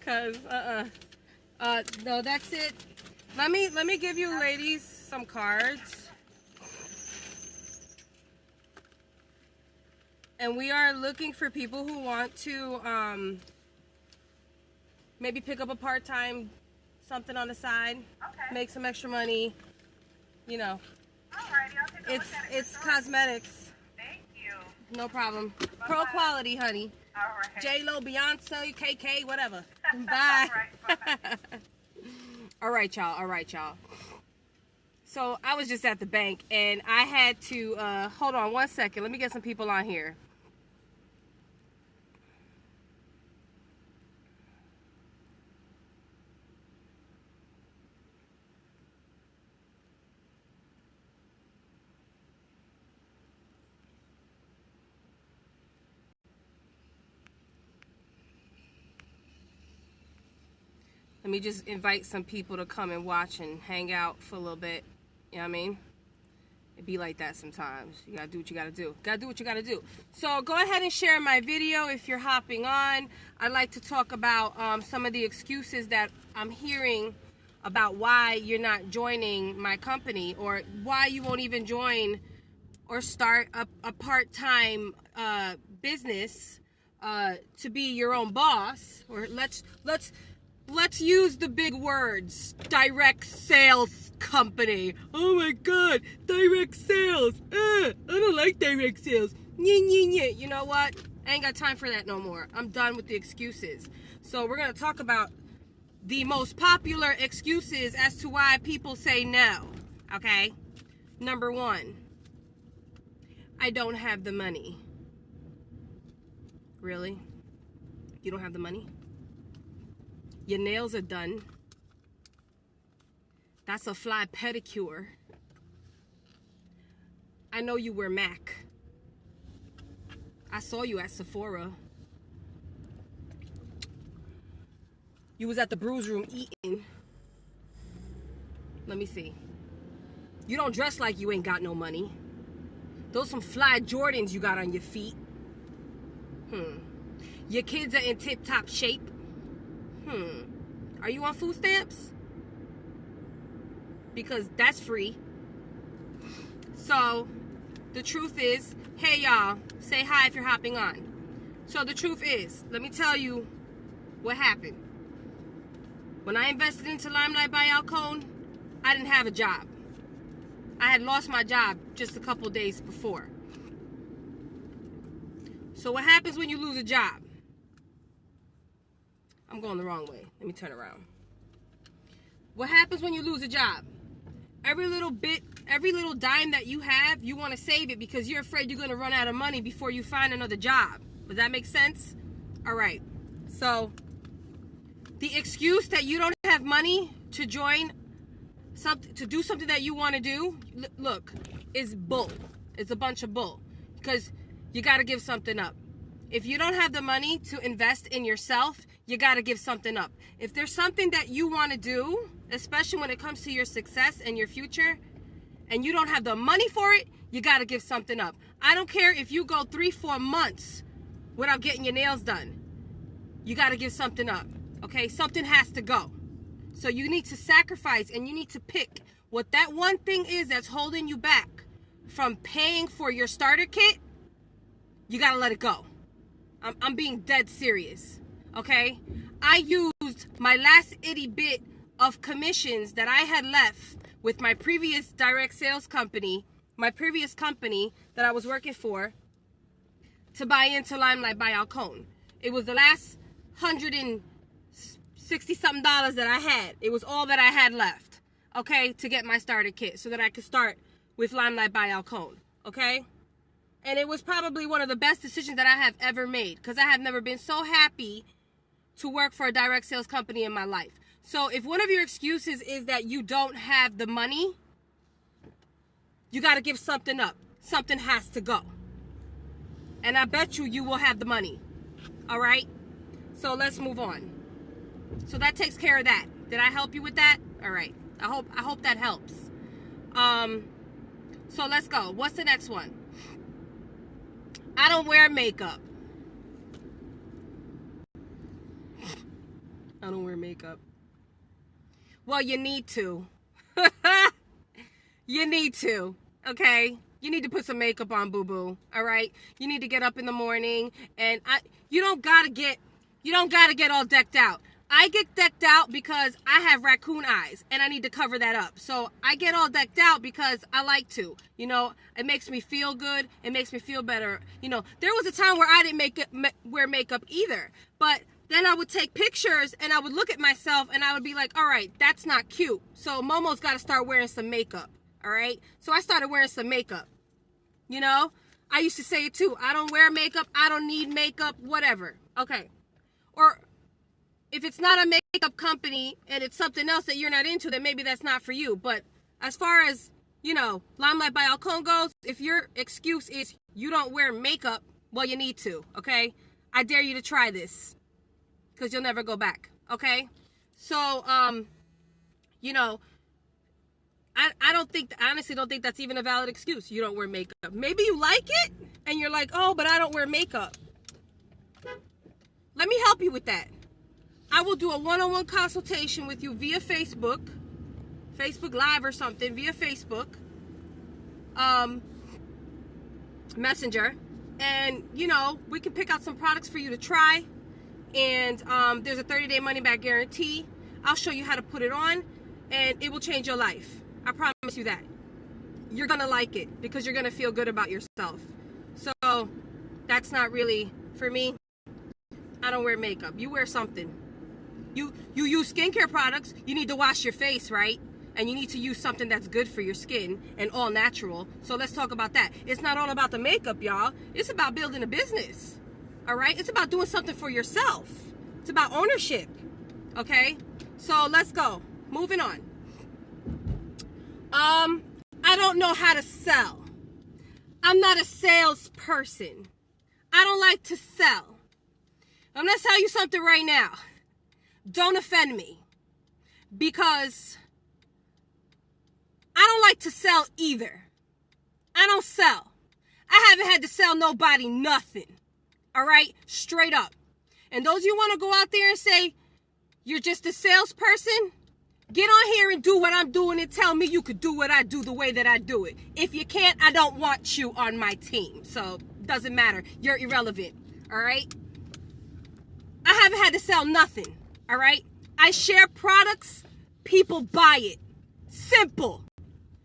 Cause no, that's it. Let me give you ladies some cards. And we are looking for people who want to maybe pick up a part-time something on the side, make some extra money, you know. Alrighty, I'll take a look at it. It's cosmetics. Thank you. No problem. Bye-bye. Pro quality, honey. Alright. J-Lo, Beyonce, KK, whatever. Bye. Alright, bye-bye. All right, y'all. All right, y'all. So I was just at the bank and I had to hold on one second. Let me get some people on here. Let me just invite some people to come and watch and hang out for a little bit. You know what I mean? It be like that sometimes. You gotta do what you gotta do. Gotta do what you gotta do. So go ahead and share my video if you're hopping on. I'd like to talk about some of the excuses that I'm hearing about why you're not joining my company, or why you won't even join or start a part-time business to be your own boss. Or let's use the big words. Direct sales company. Oh my God, direct sales. I don't like direct sales. You know what? I ain't got time for that no more. I'm done with the excuses. So we're going to talk about the most popular excuses as to why people say no. Okay? Number one, I don't have the money. Really? You don't have the money? Your nails are done. That's a fly pedicure. I know you wear MAC. I saw you at Sephora. You was at the Brews Room eating. Let me see. You don't dress like you ain't got no money. Those some fly Jordans you got on your feet. Your kids are in tip-top shape. Are you on food stamps? Because that's free. So, the truth is, hey y'all, say hi if you're hopping on. So the truth is, let me tell you what happened. When I invested into Limelight by Alcone, I didn't have a job. I had lost my job just a couple days before. So what happens when you lose a job? I'm going the wrong way. Let me turn around. What happens when you lose a job? Every little bit, every little dime that you have, you want to save it because you're afraid you're going to run out of money before you find another job. Does that make sense? All right. So the excuse that you don't have money to join something, to do something that you want to do, look, is bull. It's a bunch of bull, because you got to give something up. If you don't have the money to invest in yourself, you got to give something up. If there's something that you want to do, especially when it comes to your success and your future, and you don't have the money for it, you got to give something up. I don't care if you go 3-4 months without getting your nails done. You got to give something up, okay? Something has to go. So you need to sacrifice, and you need to pick what that one thing is that's holding you back from paying for your starter kit. You got to let it go. I'm being dead serious, okay? I used my last itty bit of commissions that I had left with my previous direct sales company, my previous company that I was working for, to buy into Limelight by Alcone. It was the last $160-something that I had. It was all that I had left, okay, to get my starter kit so that I could start with Limelight by Alcone, okay? And it was probably one of the best decisions that I have ever made, because I have never been so happy to work for a direct sales company in my life. So if one of your excuses is that you don't have the money, you got to give something up. Something has to go. And I bet you will have the money. All right? So let's move on. So that takes care of that. Did I help you with that? All right. I hope that helps. So let's go. What's the next one? I don't wear makeup. I don't wear makeup. Well, you need to. You need to, okay? You need to put some makeup on, boo-boo, all right? You need to get up in the morning, and you don't gotta get all decked out. I get decked out because I have raccoon eyes, and I need to cover that up. So I get all decked out because I like to. You know, it makes me feel good. It makes me feel better. You know, there was a time where I didn't wear makeup either, but then I would take pictures, and I would look at myself, and I would be like, all right, that's not cute. So Momo's got to start wearing some makeup, all right? So I started wearing some makeup, you know? I used to say it too. I don't wear makeup. I don't need makeup, whatever. Okay. Or if it's not a makeup company and it's something else that you're not into, then maybe that's not for you. But as far as, you know, Limelight by Alcone goes, if your excuse is you don't wear makeup, well, you need to, okay? I dare you to try this because you'll never go back, okay? So, you know, I honestly don't think that's even a valid excuse. You don't wear makeup. Maybe you like it and you're like, oh, but I don't wear makeup. Let me help you with that. I will do a one-on-one consultation with you via Facebook Live or something, via Facebook Messenger. And, you know, we can pick out some products for you to try. And there's a 30-day money-back guarantee. I'll show you how to put it on, and it will change your life. I promise you that. You're going to like it because you're going to feel good about yourself. So that's not really for me. I don't wear makeup. You wear something. You use skincare products. You need to wash your face, right? And you need to use something that's good for your skin and all natural. So let's talk about that. It's not all about the makeup, y'all. It's about building a business. All right? It's about doing something for yourself. It's about ownership. Okay? So let's go. Moving on. I don't know how to sell. I'm not a salesperson. I don't like to sell. I'm going to tell you something right now. Don't offend me. Because I don't like to sell either. I don't sell. I haven't had to sell nobody nothing. All right? Straight up. And those of you want to go out there and say, you're just a salesperson, get on here and do what I'm doing and tell me you could do what I do the way that I do it. If you can't, I don't want you on my team. So, doesn't matter. You're irrelevant. All right? I haven't had to sell nothing. All right? I share products. People buy it. Simple.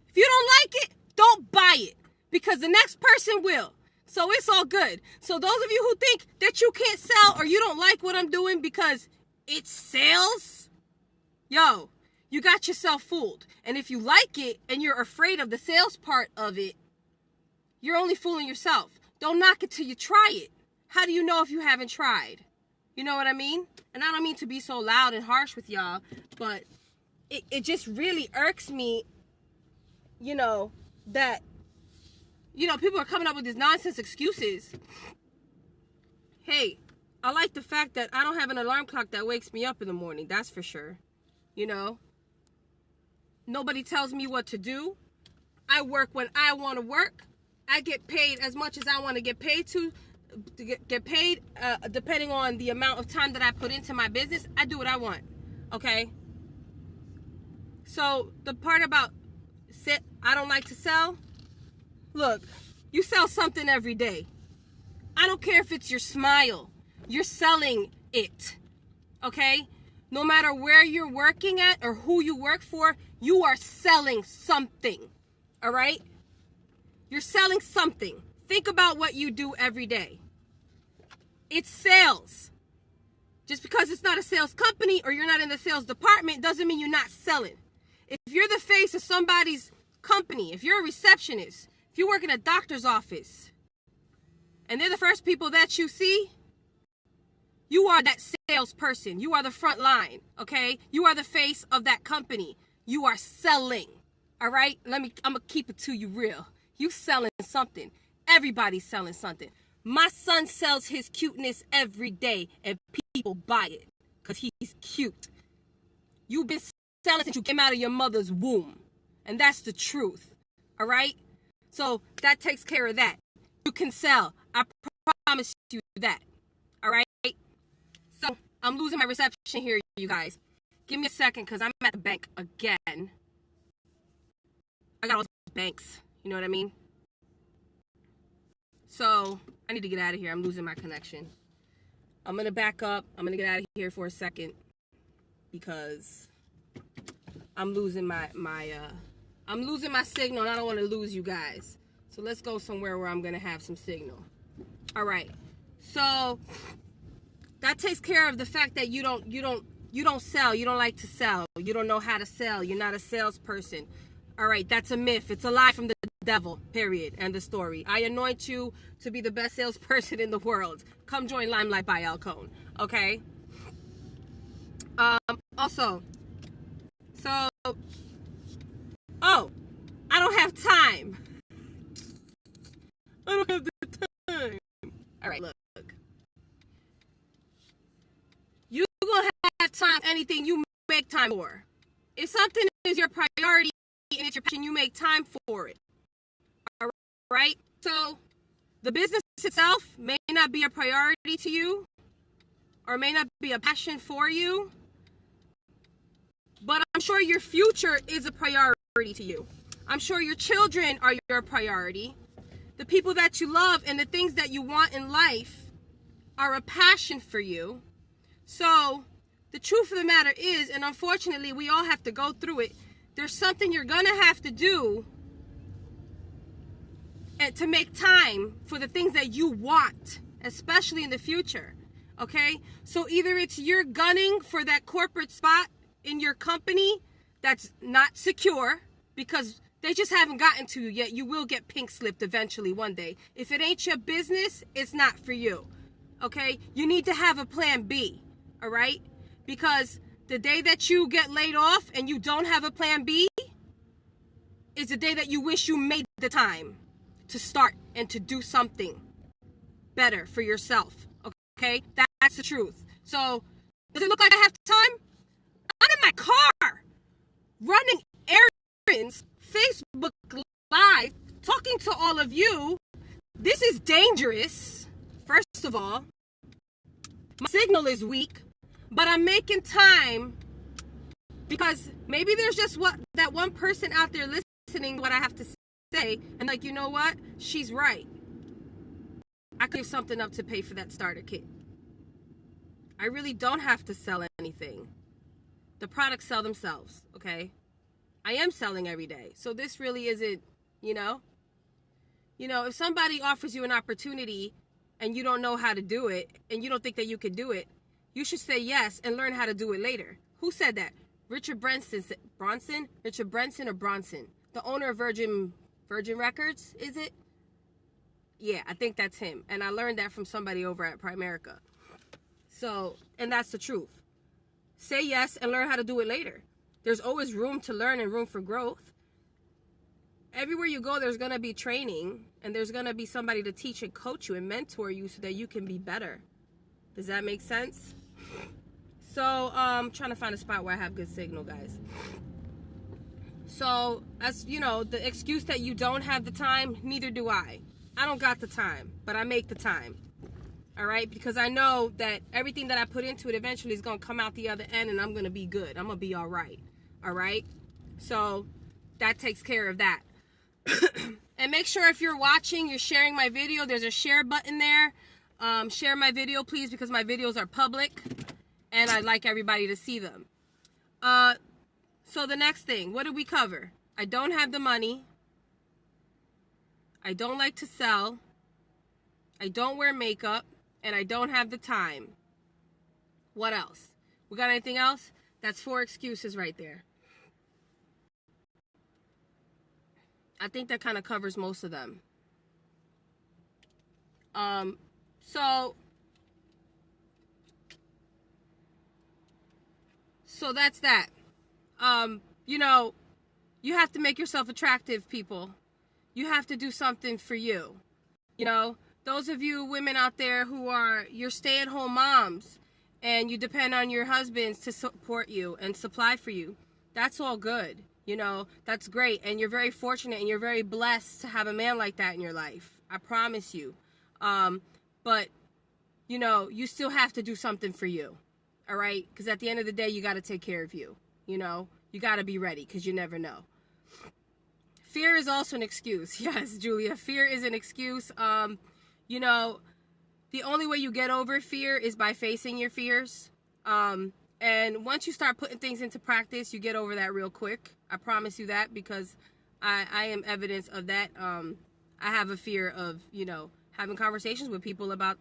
If you don't like it, don't buy it. Because the next person will. So it's all good. So those of you who think that you can't sell or you don't like what I'm doing because it's sales, yo, you got yourself fooled. And if you like it and you're afraid of the sales part of it, you're only fooling yourself. Don't knock it till you try it. How do you know if you haven't tried? You know what I mean? And I don't mean to be so loud and harsh with y'all, but it just really irks me, you know, that, you know, people are coming up with these nonsense excuses. Hey, I like the fact that I don't have an alarm clock that wakes me up in the morning. That's for sure. You know? Nobody tells me what to do. I work when I want to work. I get paid as much as I want to get paid depending on the amount of time that I put into my business. I do what I want. Okay? So, the part about I don't like to sell, look, you sell something every day. I don't care if it's your smile. You're selling it. Okay? No matter where you're working at or who you work for, you are selling something. All right? You're selling something. Think about what you do every day. It's sales. Just because it's not a sales company or you're not in the sales department doesn't mean you're not selling. If you're the face of somebody's company, if you're a receptionist, if you work in a doctor's office, and they're the first people that you see, you are that salesperson. You are the front line, okay? You are the face of that company. You are selling, all right? I'm going to keep it to you real. You selling something. Everybody's selling something. My son sells his cuteness every day, and people buy it because he's cute. You've been selling since you came out of your mother's womb, and that's the truth, all right? So that takes care of that. You can sell. I promise you that, all right? So I'm losing my reception here, you guys. Give me a second, because I'm at the bank again. I got all these banks. You know what I mean? So, I need to get out of here. I'm losing my connection. I'm going to back up. I'm going to get out of here for a second, because I'm losing my signal, and I don't want to lose you guys. So let's go somewhere where I'm going to have some signal. All right. So that takes care of the fact that you don't sell. You don't like to sell. You don't know how to sell. You're not a salesperson. All right. That's a myth. It's a lie from the devil, period. End of story. I anoint you to be the best salesperson in the world. Come join Limelight by Alcone. Okay. Also, so, I don't have time. I don't have the time. All right, look. You gonna have time for anything you make time for. If something is your priority and it's your passion, you make time for it. All right? So, the business itself may not be a priority to you, or may not be a passion for you, but I'm sure your future is a priority to you. I'm sure your children are your priority. The people that you love and the things that you want in life are a passion for you. So, the truth of the matter is, and unfortunately we all have to go through it, there's something you're going to have to do to make time for the things that you want, especially in the future. Okay? So either it's you're gunning for that corporate spot in your company that's not secure, because they just haven't gotten to you yet. You will get pink slipped eventually one day. If it ain't your business, it's not for you. Okay? You need to have a plan B. All right? Because the day that you get laid off and you don't have a plan B is the day that you wish you made the time to start and to do something better for yourself. Okay? That's the truth. So, does it look like I have time? I'm in my car running errands, Facebook Live, talking to all of you. This is dangerous, first of all. My signal is weak, but I'm making time because maybe there's just that one person out there listening to what I have to say, and like, you know what? She's right. I could give something up to pay for that starter kit. I really don't have to sell anything. The products sell themselves, okay? I am selling every day. So this really isn't, if somebody offers you an opportunity and you don't know how to do it and you don't think that you can do it, you should say yes and learn how to do it later. Who said that? Richard Branson? Richard Branson or Bronson? The owner of Virgin Records, is it? Yeah, I think that's him. And I learned that from somebody over at Primerica. So, and that's the truth. Say yes and learn how to do it later. There's always room to learn and room for growth. Everywhere you go, there's going to be training, and there's going to be somebody to teach and coach you and mentor you so that you can be better. Does that make sense? So, I'm trying to find a spot where I have good signal, guys. So, as you know, the excuse that you don't have the time, neither do I. I don't got the time, but I make the time. All right? Because I know that everything that I put into it eventually is going to come out the other end, and I'm going to be good. I'm going to be all right. All right? So, that takes care of that. And make sure if you're watching, you're sharing my video. There's a share button there. Share my video, please, because my videos are public, and I'd like everybody to see them. So the next thing, what did we cover? I don't have the money. I don't like to sell. I don't wear makeup. And I don't have the time. What else? We got anything else? That's 4 excuses right there. I think that kind of covers most of them. So that's that. You have to make yourself attractive, people. You have to do something for you. Those of you women out there who are your stay-at-home moms and you depend on your husbands to support you and supply for you, that's all good. That's great. And you're very fortunate and you're very blessed to have a man like that in your life. I promise you. But, you still have to do something for you. all right? Because at the end of the day, you got to take care of you, you know? You got to be ready because you never know. Fear is also an excuse. Yes, Julia, fear is an excuse. You know, the only way you get over fear is by facing your fears. And once you start putting things into practice, you get over that real quick. I promise you that, because I am evidence of that. I have a fear of, you know, having conversations with people about,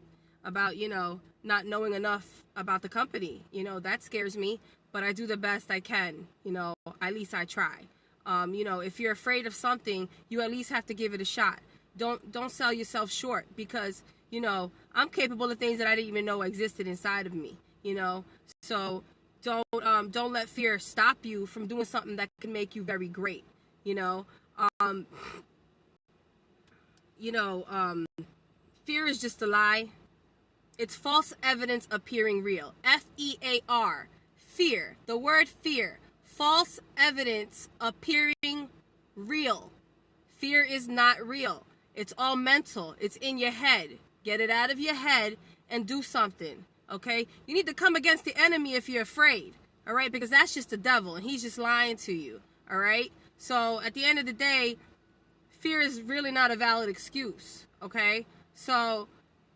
you know, not knowing enough about the company. You know, that scares me, but I do the best I can. You know, at least I try. You know, if you're afraid of something, you at least have to give it a shot. Don't sell yourself short, because, you know, I'm capable of things that I didn't even know existed inside of me, you know? So don't let fear stop you from doing something that can make you very great, you know? Fear is just a lie. It's false evidence appearing real. F-E-A-R. Fear. The word fear. False evidence appearing real. Fear is not real. It's all mental. It's in your head. Get it out of your head and do something, okay? You need to come against the enemy if you're afraid, all right? Because that's just the devil, and he's just lying to you, all right? So at the end of the day, fear is really not a valid excuse, okay? So,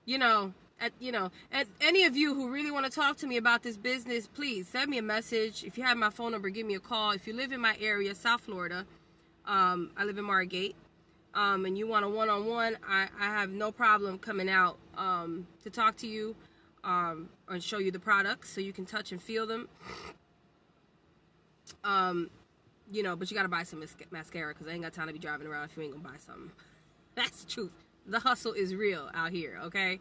and any of you who really want to talk to me about this business, please send me a message. If you have my phone number, give me a call. If you live in my area, South Florida, I live in Margate, and you want a one-on-one, I have no problem coming out to talk to you and show you the products so you can touch and feel them. You know, but you got to buy some mascara, because I ain't got time to be driving around if you ain't going to buy something. That's the truth. The hustle is real out here, okay?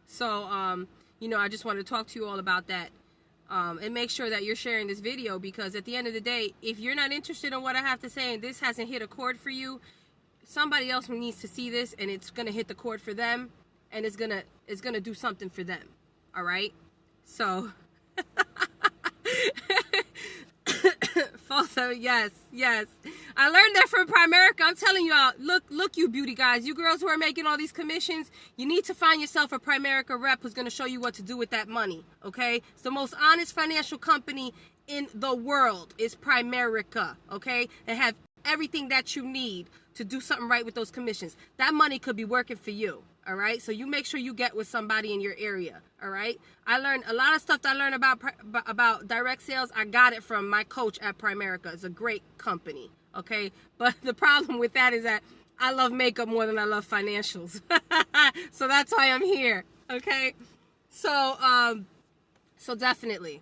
So, you know, I just wanted to talk to you all about that. And make sure that you're sharing this video, because at the end of the day, if you're not interested in what I have to say and this hasn't hit a chord for you, somebody else needs to see this, and it's going to hit the chord for them, and it's going to do something for them. All right? So false, yes. I learned that from Primerica. I'm telling y'all, look, you beauty guys, you girls who are making all these commissions, you need to find yourself a Primerica rep who's going to show you what to do with that money, okay? It's the most honest financial company in the world is Primerica, okay? They have everything that you need to do something right with those commissions. That money could be working for you, all right? So you make sure you get with somebody in your area, all right? I learned a lot of stuff that I learned about direct sales. I got it from my coach at Primerica. It's a great company, okay? But the problem with that is that I love makeup more than I love financials. So that's why I'm here, okay? So definitely.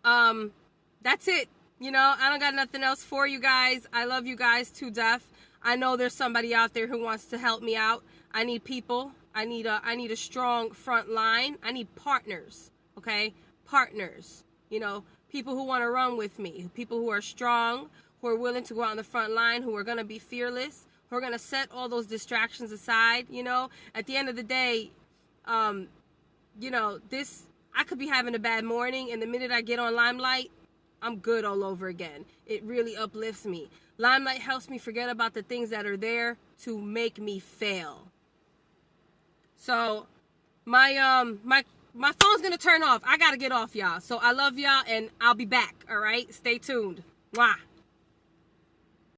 That's it. You know, I don't got nothing else for you guys. I love you guys to death. I know there's somebody out there who wants to help me out. I need people. I need a strong front line. I need partners, okay? Partners. You know, people who want to run with me. People who are strong, who are willing to go out on the front line, who are going to be fearless, who are going to set all those distractions aside, you know? At the end of the day, you know, I could be having a bad morning, and the minute I get on Limelight, I'm good all over again. It really uplifts me. Limelight helps me forget about the things that are there to make me fail. So my phone's gonna turn off. I gotta get off, y'all. So I love y'all, and I'll be back. All right, stay tuned. Mwah.